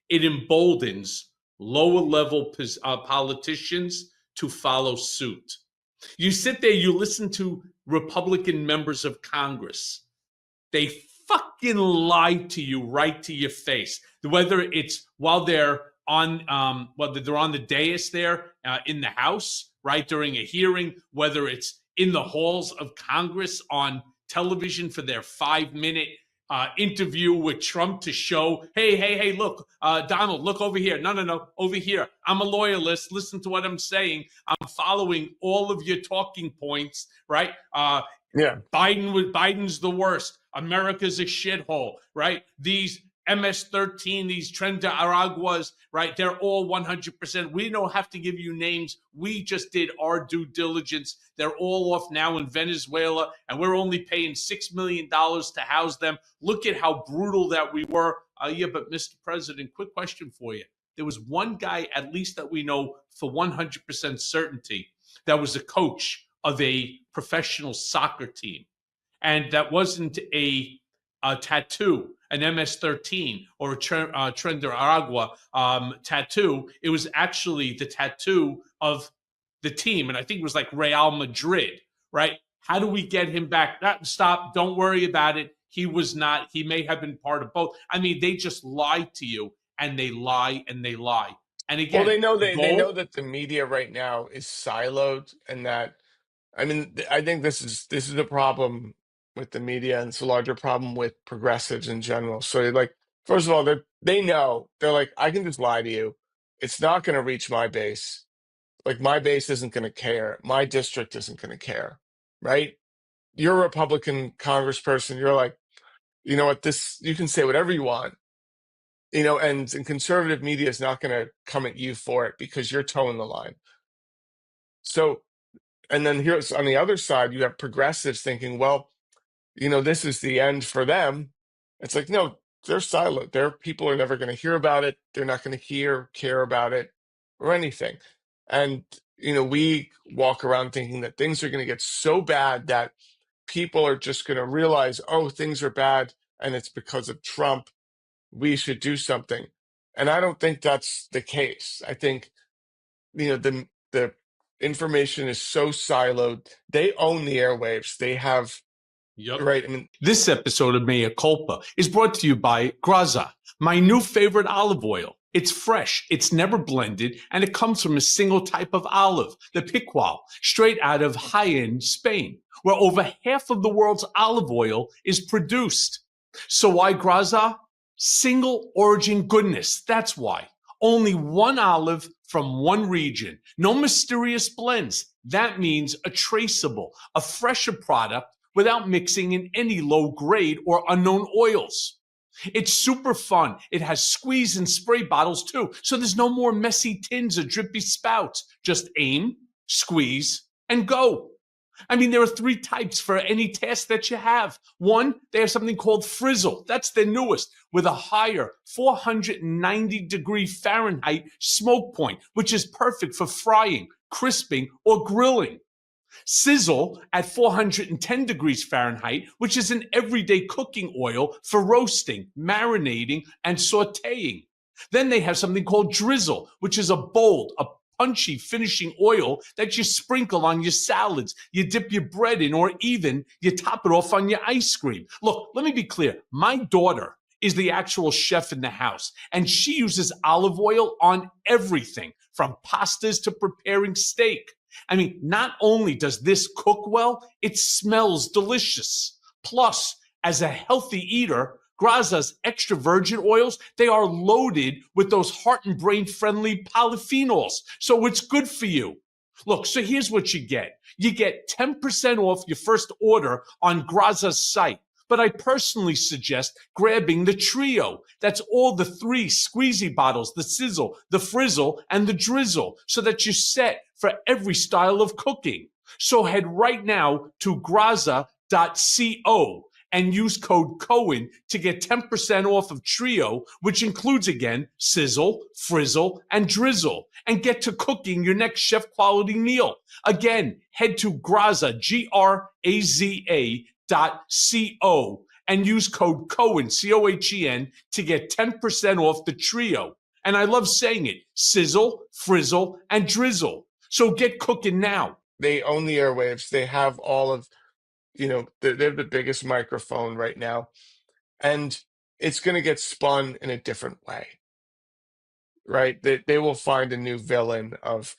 It emboldens lower level politicians to follow suit. You sit there, you listen to Republican members of Congress. They fucking lie to you right to your face. Whether it's while they're on, whether they're on the dais there in the House, right, during a hearing, whether it's in the halls of Congress on television for their 5 minute interview with Trump to show, hey, look, Donald, look over here. No, over here. I'm a loyalist. Listen to what I'm saying. I'm following all of your talking points, right? Yeah. Biden's the worst. America's a shithole, right? These MS-13, these Tren de Araguas, right? They're all 100%. We don't have to give you names. We just did our due diligence. They're all off now in Venezuela, and we're only paying $6 million to house them. Look at how brutal that we were. Yeah, but Mr. President, quick question for you. There was one guy, at least that we know for 100% certainty, that was a coach of a professional soccer team. And that wasn't a tattoo, an MS-13 or a Trenderagua tattoo. It was actually the tattoo of the team. And I think it was like Real Madrid, right? How do we get him back? Stop. Don't worry about it. He was not. He may have been part of both. I mean, they just lie to you, and they lie and they lie. And Well, again, the they know goal. that the media right now is siloed, and that, I mean, I think this is a problem with the media, and it's a larger problem with progressives in general. So, like, first of all, they know, they're like, I can just lie to you. It's not going to reach my base. Like, my base isn't going to care. My district isn't going to care, right? You're a Republican congressperson. You're like, you know what? This, you can say whatever you want, and conservative media is not going to come at you for it because you're towing the line. So, and then here's on the other side, you have progressives thinking, well, this is the end for them. It's like, no, they're silent. Their people are never going to hear about it. They're not going to care about it or anything. And, we walk around thinking that things are going to get so bad that people are just going to realize, oh, things are bad and it's because of Trump. We should do something. And I don't think that's the case. I think, the information is so siloed. They own the airwaves. They have, Yep. right. I mean, This episode of Mea Culpa is brought to you by Graza, my new favorite olive oil. It's fresh, it's never blended, and it comes from a single type of olive, the Picual, straight out of Jaén, Spain, where over half of the world's olive oil is produced. So why Graza? Single origin goodness, that's why. Only one olive from one region. No mysterious blends. That means a traceable, a fresher product without mixing in any low grade or unknown oils. It's super fun. It has squeeze and spray bottles too, so there's no more messy tins or drippy spouts. Just aim, squeeze, and go. I mean, there are 3 types for any task that you have. One, they have something called frizzle. That's their newest, with a higher 490-degree Fahrenheit smoke point, which is perfect for frying, crisping, or grilling. Sizzle at 410 degrees Fahrenheit, which is an everyday cooking oil for roasting, marinating, and sauteing. Then they have something called drizzle, which is a bold, a punchy finishing oil that you sprinkle on your salads, you dip your bread in, or even you top it off on your ice cream. Look, let me be clear. My daughter is the actual chef in the house, and she uses olive oil on everything from pastas to preparing steak. I mean, not only does this cook well, it smells delicious. Plus, as a healthy eater, Graza's extra virgin oils, they are loaded with those heart and brain friendly polyphenols. So it's good for you. Look, so here's what you get. You get 10% off your first order on Graza's site. But I personally suggest grabbing the trio. That's all the 3 squeezy bottles, the sizzle, the frizzle, and the drizzle, so that you're set for every style of cooking. So head right now to graza.co and use code Cohen to get 10% off of Trio, which includes, again, sizzle, frizzle, and drizzle, and get to cooking your next chef quality meal. Again, head to Graza, GRAZA.co, and use code Cohen, COHEN, to get 10% off the Trio. And I love saying it, sizzle, frizzle, and drizzle. So get cooking now. they own the airwaves. They have all of, they have the biggest microphone right now, and it's going to get spun in a different way, right? They will find a new villain of,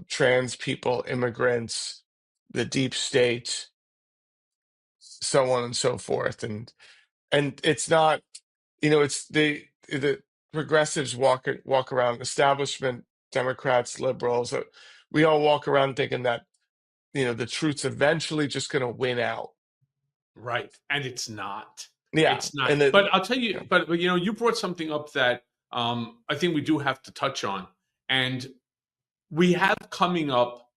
trans people, immigrants, the deep state, so on and so forth. And it's not, it's the progressives walk around, establishment, Democrats, liberals, we all walk around thinking that, the truth's eventually just going to win out. Right. And it's not. Yeah. It's not. And then, But I'll tell you, but you brought something up that I think we do have to touch on. And we have coming up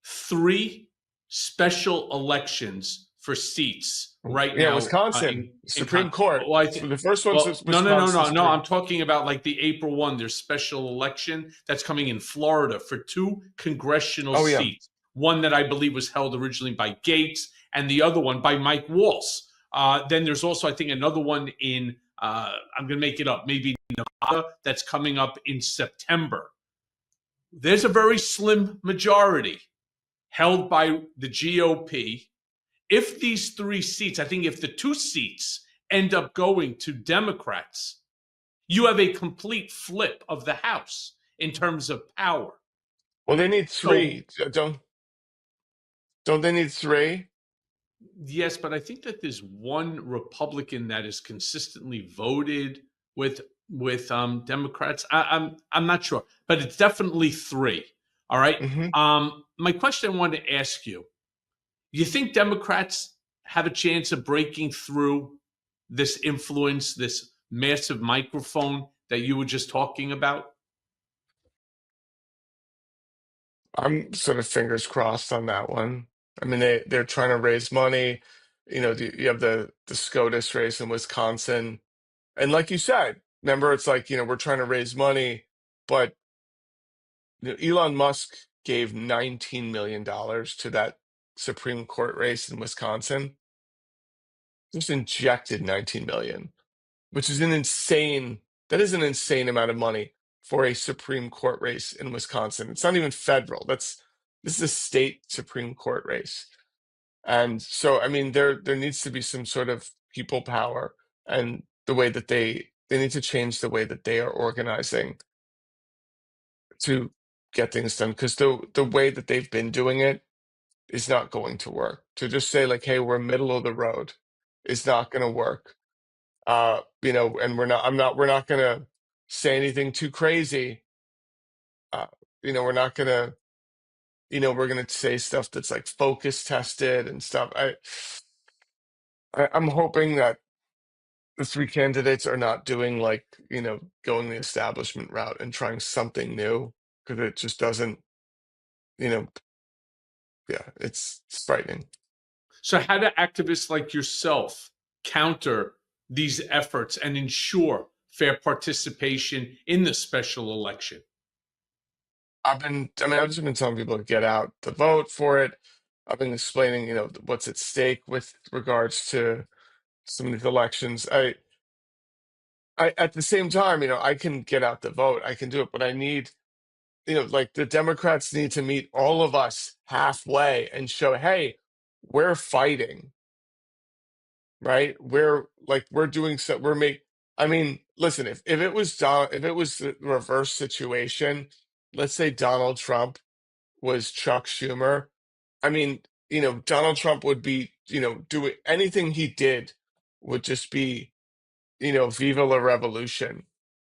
3 special elections for seats right yeah, now. Wisconsin, Supreme Court. Well, So the first one's well, Wisconsin. no. I'm talking about like the April 1. There's special election that's coming in Florida for 2 congressional Oh, yeah. seats. One that I believe was held originally by Gates, and the other one by Mike Waltz. Then there's also, I think, another one in, I'm going to make it up, maybe Nevada, that's coming up in September. There's a very slim majority held by the GOP. If these 3 seats, I think if the 2 seats end up going to Democrats, you have a complete flip of the House in terms of power. Well, they need So 3. Don't they need 3? yes, but I think that there's one Republican that is consistently voted with Democrats. I'm not sure, but it's definitely 3. All right. Hmm. My question I wanted to ask you: you think Democrats have a chance of breaking through this influence, this massive microphone that you were just talking about? I'm sort of fingers crossed on that one. I mean, they're trying to raise money. You have the SCOTUS race in Wisconsin, and like you said, remember, it's like, we're trying to raise money, but Elon Musk gave $19 million to that Supreme Court race in Wisconsin. Just injected 19 million, which is that is an insane amount of money for a Supreme Court race in Wisconsin. It's not even federal. This is a state Supreme Court race. And so, I mean, there needs to be some sort of people power, and the way that they need to change the way that they are organizing to get things done. Because the way that they've been doing it is not going to work. To just say like, hey, we're middle of the road is not going to work. And we're not going to say anything too crazy. Uh, we're not going to, we're going to say stuff that's like focus tested and stuff. I'm hoping that the 3 candidates are not doing like, going the establishment route and trying something new, because it just doesn't, you know, yeah, it's frightening. So, how do activists like yourself counter these efforts and ensure fair participation in the special election? I've just been telling people to get out to vote for it. I've been explaining, what's at stake with regards to some of these elections. At the same time, I can get out the vote. I can do it, but I need, like the Democrats need to meet all of us halfway and show, hey, we're fighting, right? We're doing so. I mean, listen, if it was if it was the reverse situation, let's say Donald Trump was Chuck Schumer. I mean, Donald Trump would be, doing anything he did would just be, viva la revolution.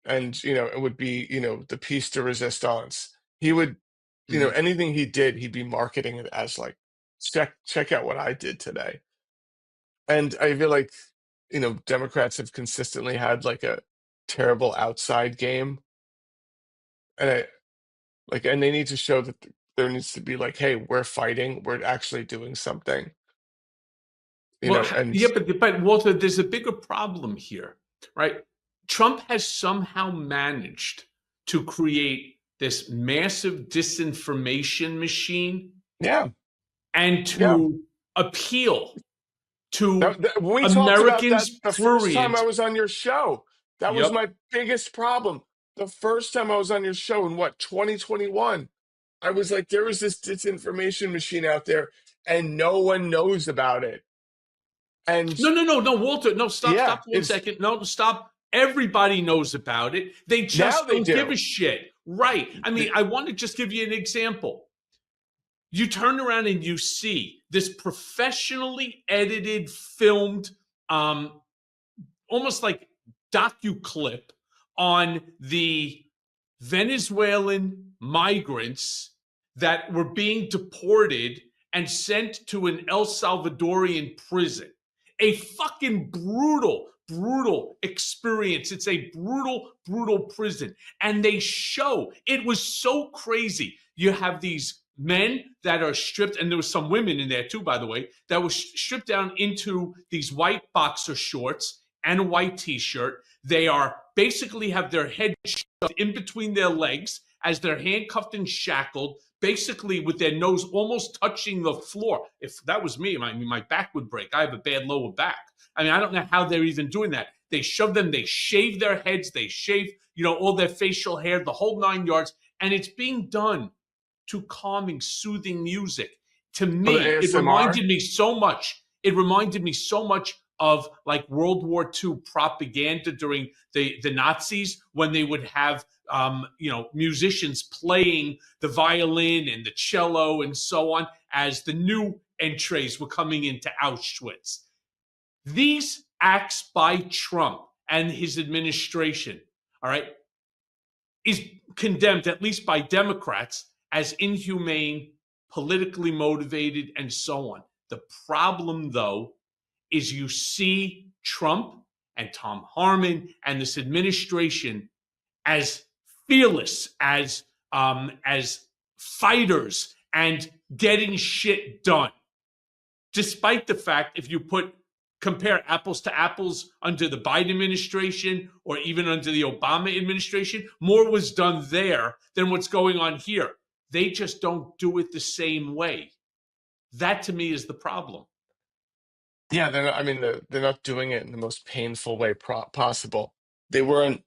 And, it would be, the piece de resistance. He would, Mhm. anything he did, he'd be marketing it as like, check out what I did today. And I feel like, Democrats have consistently had like a terrible outside game. And and they need to show that there needs to be like, hey, we're fighting, we're actually doing something, Well, and yeah, but Walter, there's a bigger problem here, right? Trump has somehow managed to create this massive disinformation machine yeah, and yeah. to appeal to We talked about that Americans' the first time I prurient. was on your show. That was Yep. my biggest problem. The first time I was on your show in 2021, I was like, there was this disinformation machine out there, and no one knows about it. And No, Walter. No, yeah, stop for one it's second. No, stop. Everybody knows about it. They now just they don't give a do. shit. Right. I mean, The- I want to just give you an example. You turn around and you see this professionally edited, filmed, um, almost like docu clip on the Venezuelan migrants that were being deported and sent to an El Salvadorian prison. A fucking brutal experience. It's a brutal prison. And they show it was so crazy. You have these men that are stripped, and there was some women in there too, by the way, that was stripped down into these white boxer shorts and a white t-shirt. They are basically have their head shoved in between their legs as they're handcuffed and shackled, basically with their nose almost touching the floor. If that was me, my back would break. I have a bad lower back. I mean, I don't know how they're even doing that. They shove them, they shave their heads, they shave, all their facial hair, the whole 9 yards, and it's being done to calming, soothing music. To For the me, it ASMR. reminded me so much. It reminded me so much of like World War II propaganda during the Nazis, when they would have musicians playing the violin and the cello and so on as the new entrees were coming into Auschwitz. These acts by Trump and his administration, all right, is condemned, at least by Democrats, as inhumane, politically motivated, and so on. The problem, though, is you see Trump and Tom Harmon and this administration as fearless, as fighters and getting shit done, despite the fact, if you compare apples to apples under the Biden administration or even under the Obama administration, more was done there than what's going on here. They just don't do it the same way. That to me is the problem. Yeah, I mean, they're not doing it in the most painful way possible. They weren't.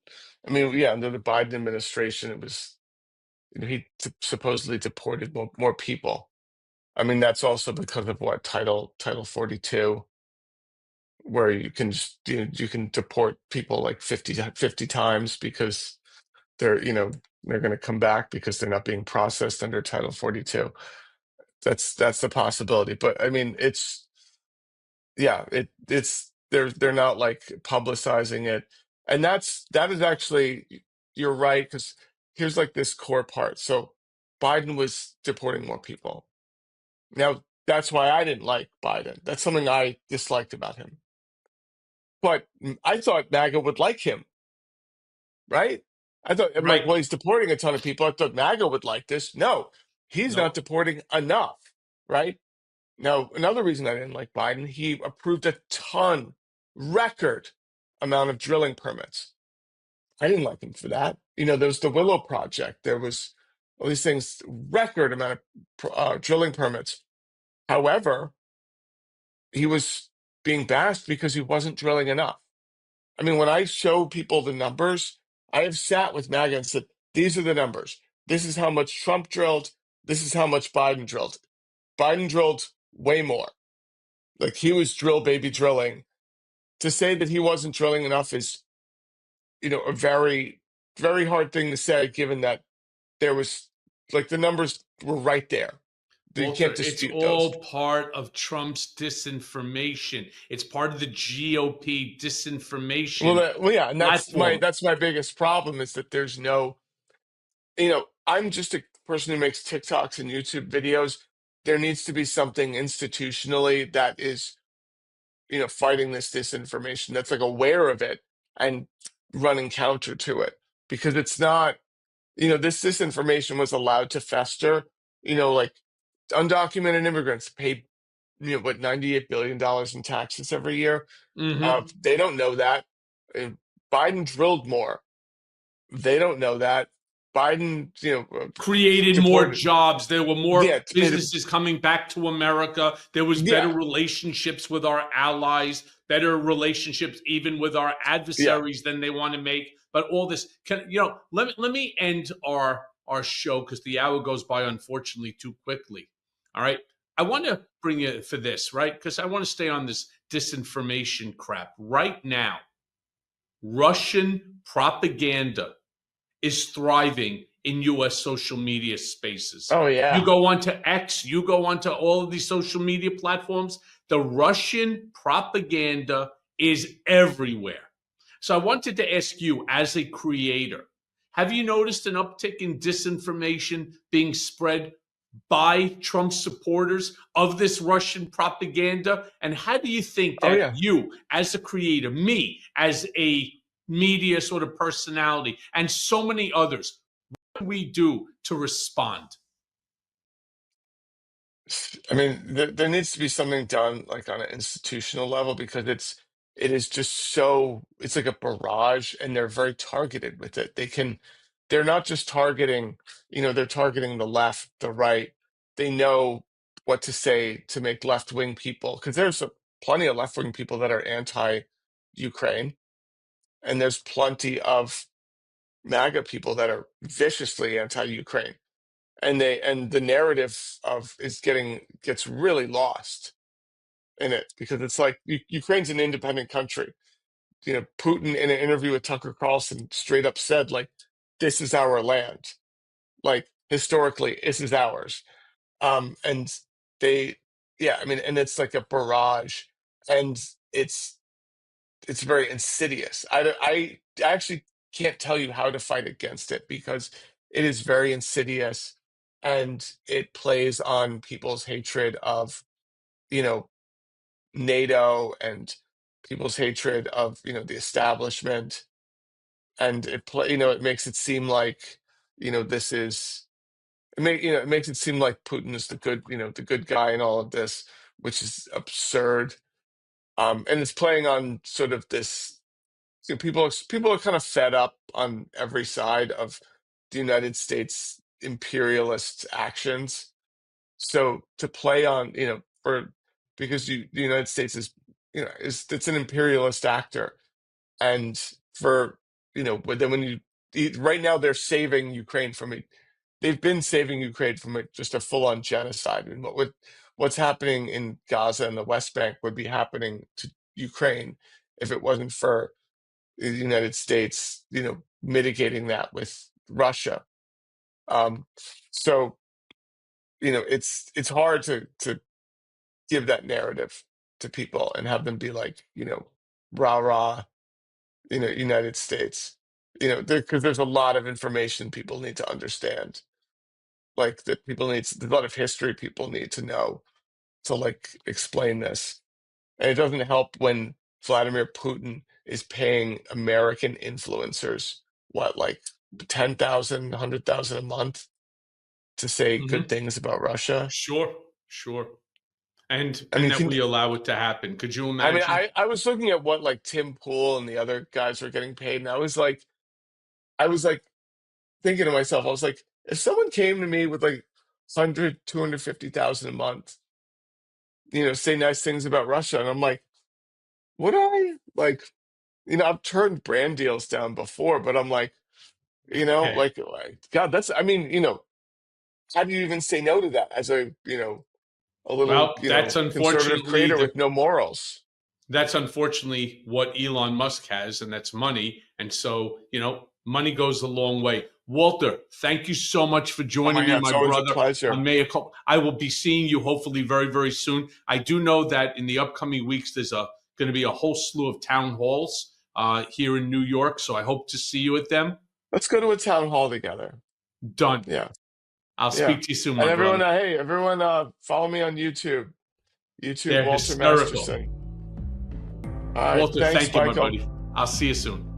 I mean, yeah, under the Biden administration, it was, he supposedly deported more people. I mean, that's also because of what, Title 42, where you can just, you can deport people like 50 times because they're, they're going to come back because they're not being processed under Title 42. That's the possibility. But I mean, yeah, they're not like publicizing it. And that is actually, you're right, because here's like this core part. So Biden was deporting more people. Now, that's why I didn't like Biden. That's something I disliked about him. But I thought MAGA would like him, right? I'm like, Right. well, he's deporting a ton of people. I thought MAGA would like this. No, he's not No. deporting enough, right? Now, another reason I didn't like Biden, he approved a record amount of drilling permits. I didn't like him for that. There was the Willow Project. There was all these things, record amount of drilling permits. However, he was being bashed because he wasn't drilling enough. I mean, when I show people the numbers, I have sat with MAGA and said, these are the numbers. This is how much Trump drilled. This is how much Biden drilled. Biden drilled way more. Like, he was drill baby drilling. To say that he wasn't drilling enough is, a very, very hard thing to say, given that there was, like, the numbers were right there. You can't Walter, it's dispute those. all part of Trump's disinformation. It's part of the GOP disinformation Yeah, and platform. that's my biggest problem, is that there's no, I'm just a person who makes TikToks and YouTube videos. There needs to be something institutionally that is, fighting this disinformation, that's like aware of it and running counter to it, because it's not, this disinformation was allowed to fester. Like, undocumented immigrants pay, what, $98 billion in taxes every year. Mm-hmm. They don't know that. Uh, Biden drilled more. They don't know that. Biden, Created more deported. jobs. There were more Yeah, businesses coming back to America. There was better yeah, relationships with our allies, better relationships even with our yeah. adversaries than they want to make. But all this, let me end our show because the hour goes by unfortunately too quickly. All right, I want to bring you for this, right? Because I want to stay on this disinformation crap right now. Russian propaganda is thriving in US social media spaces. Oh You yeah. go onto X, you go onto all of these social media platforms, the Russian propaganda is everywhere. So I wanted to ask you, as a creator, have you noticed an uptick in disinformation being spread by Trump supporters of this Russian propaganda? And how do you think Oh that yeah. you, as a creator, me, as a media sort of personality, and so many others, what do we do to respond? I mean, there needs to be something done, like, on an institutional level, because it is just so, it's like a barrage, and they're very targeted with it. they're not just targeting, they're targeting the left, the right. They know what to say to make left-wing people, because there's plenty of left-wing people that are anti-Ukraine, and there's plenty of MAGA people that are viciously anti-Ukraine, and the narrative of gets really lost in it, because it's like Ukraine's an independent country. Putin in an interview with Tucker Carlson straight up said, like, this is our land. Like, historically, this is ours. And they, yeah, I mean, and it's like a barrage, and it's very insidious. I actually can't tell you how to fight against it, because it is very insidious, and it plays on people's hatred of, you know, NATO, and people's hatred of, the establishment. And it makes it seem like, this is, it makes it seem like Putin is the good guy in all of this, which is absurd. And it's playing on sort of this, people are kind of fed up on every side of the United States imperialist actions. So to play on, because the United States is, it's an imperialist actor. And for, but then right now they're saving Ukraine from it. They've been saving Ukraine from just a full-on genocide. And what's happening in Gaza and the West Bank would be happening to Ukraine if it wasn't for the United States, mitigating that with Russia. Um, so, it's hard to give that narrative to people and have them be like, rah rah, United States, because there's a lot of information people need to understand, like that there's a lot of history people need to know to like explain this. And it doesn't help when Vladimir Putin is paying American influencers what, like 10,000, 100,000 a month to say good Hmm. things about Russia. Sure, sure. And I mean, that we allow it to happen. Could you imagine? I was looking at what like Tim Pool and the other guys were getting paid, and I was like thinking to myself, I was like, if someone came to me with like 100, 250,000 a month, say nice things about Russia, and I'm like, would I like, I've turned brand deals down before, but I'm like, God, that's, I mean, how do you even say no to that as a little, Well, that's conservative unfortunately creator with no morals? what Elon Musk has, and that's money. And so, money goes a long way. Walter, thank you so much for Oh my joining me, God, it's my always a brother. pleasure. I will be seeing you hopefully very, very soon. I do know that in the upcoming weeks, there's going to be a whole slew of town halls here in New York. So I hope to see you at them. Let's go to a town hall together. Done. Yeah. I'll Yeah. speak to you soon, And my brother. everyone, follow me on YouTube. YouTube They're Walter hysterical. Masterson. All right. Walter, Thanks, thank you, my Michael. buddy. I'll see you soon.